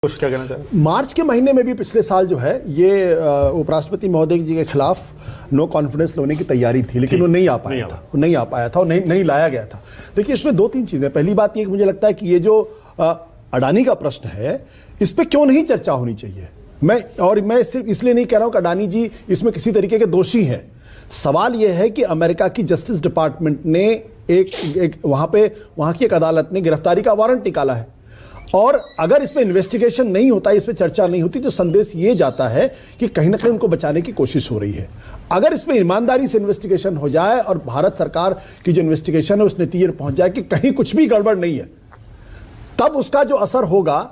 कुछ क्या कहना चाहें? मार्च के महीने में भी पिछले साल जो है ये उपराष्ट्रपति महोदय जी के खिलाफ नो कॉन्फिडेंस लेने की तैयारी थी, लेकिन वो नहीं आ पाया था, नहीं लाया गया था। देखिए, इसमें दो तीन चीजें। पहली बात ये कि मुझे लगता है कि ये जो अडानी का प्रश्न है, इस पे क्यों नहीं चर्चा होनी चाहिए। मैं सिर्फ इसलिए नहीं कह रहा हूं कि अडानी जी इसमें किसी तरीके के दोषी हैं। सवाल यह है कि अमेरिका की जस्टिस डिपार्टमेंट ने वहां की एक अदालत ने गिरफ्तारी का वारंट निकाला है, और अगर इस पे इन्वेस्टिगेशन नहीं होता, इस पे चर्चा नहीं होती, तो संदेश ये जाता है कि कहीं ना कहीं उनको बचाने की कोशिश हो रही है। अगर इस पे ईमानदारी से इन्वेस्टिगेशन हो जाए और भारत सरकार की जो इन्वेस्टिगेशन है उस नतीजे पर पहुंच जाए कि कहीं कुछ भी गड़बड़ नहीं है, तब उसका जो असर होगा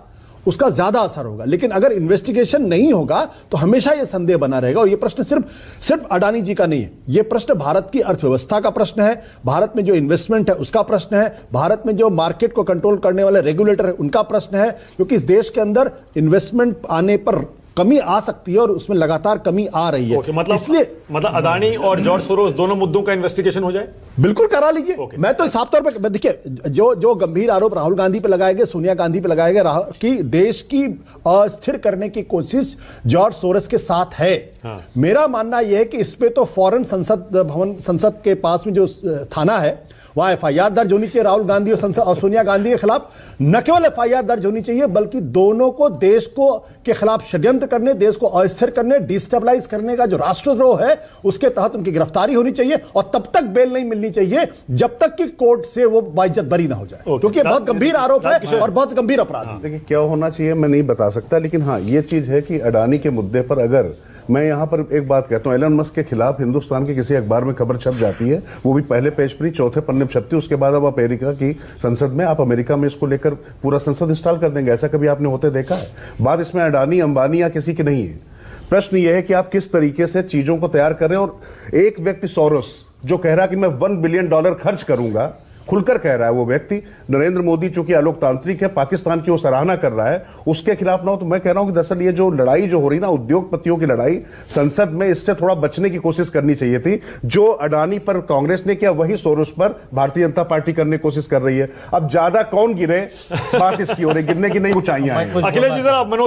उसका ज्यादा असर होगा। लेकिन अगर इन्वेस्टिगेशन नहीं होगा तो हमेशा यह संदेह बना रहेगा। और यह प्रश्न सिर्फ अडानी जी का नहीं है, यह प्रश्न भारत की अर्थव्यवस्था का प्रश्न है, भारत में जो इन्वेस्टमेंट है उसका प्रश्न है, भारत में जो मार्केट को कंट्रोल करने वाले रेगुलेटर है उनका प्रश्न है। क्योंकि इस देश के अंदर इन्वेस्टमेंट आने पर कमी आ सकती है और उसमें लगातार कमी आ रही है। इसलिए अडानी और जॉर्ज सोरोस दोनों मुद्दों का इन्वेस्टिगेशन हो जाए, बिल्कुल करा लीजिए। मैं तो साफ तौर पर देखिए, जो गंभीर आरोप राहुल गांधी पे लगाए गए, सोनिया गांधी पे लगाए गए कि देश की अस्थिर करने की कोशिश जॉर्ज सोरोस के साथ है। हाँ। मेरा मानना यह है कि इस पे तो फौरन संसद के पास में जो थाना है वहां एफआईआर दर्ज होनी चाहिए राहुल गांधी और सोनिया गांधी के खिलाफ। न केवल एफआईआर दर्ज होनी चाहिए, बल्कि दोनों को देश के खिलाफ षड्यंत्र करने, देश को अस्थिर करने, डिस्टेबलाइज करने का जो राष्ट्रद्रोह है उसके तहत उनकी गिरफ्तारी होनी चाहिए, और तब तक बेल नहीं मिलनी चाहिए जब तक कि कोर्ट से वो बाइज्जत बरी ना हो जाए, क्योंकि बहुत गंभीर आरोप है और बहुत गंभीर अपराध है। देखिए, क्या होना चाहिए मैं नहीं बता सकता, लेकिन हाँ ये चीज है कि अडानी के मुद्दे पर अगर मैं यहां पर एक बात कहता हूं, एलन मस्क के खिलाफ हिंदुस्तान के किसी अखबार में खबर छप जाती है, वो भी पहले पेज पर ही चौथे पन्ने पर छपती है, उसके बाद अब अमेरिका की संसद में आप अमेरिका में इसको लेकर पूरा संसद इंस्टॉल कर देंगे। ऐसा कभी आपने होते देखा है? बात इसमें अडानी अंबानी या किसी की नहीं है। प्रश्न यह है कि आप किस तरीके से चीजों को तैयार कर रहे हैं। और एक व्यक्ति सोरोस जो कह रहा है कि मैं $1 बिलियन खर्च करूंगा, खुलकर कह रहा है वो व्यक्ति, नरेंद्र मोदी चूंकि अलोकतांत्रिक है, पाकिस्तान की वो सराहना कर रहा है, उसके खिलाफ ना हो। तो मैं कह रहा हूं कि दरअसल ये जो लड़ाई जो हो रही ना, उद्योगपतियों की लड़ाई, संसद में इससे थोड़ा बचने की कोशिश करनी चाहिए थी। जो अडानी पर कांग्रेस ने किया, वही सोरोस पर भारतीय जनता पार्टी करने की कोशिश कर रही है। अब ज्यादा कौन गिरे, बात इसकी हो रही, गिरने की नहीं ऊंचाइयां हैं। अखिलेश जी, जरा मनोज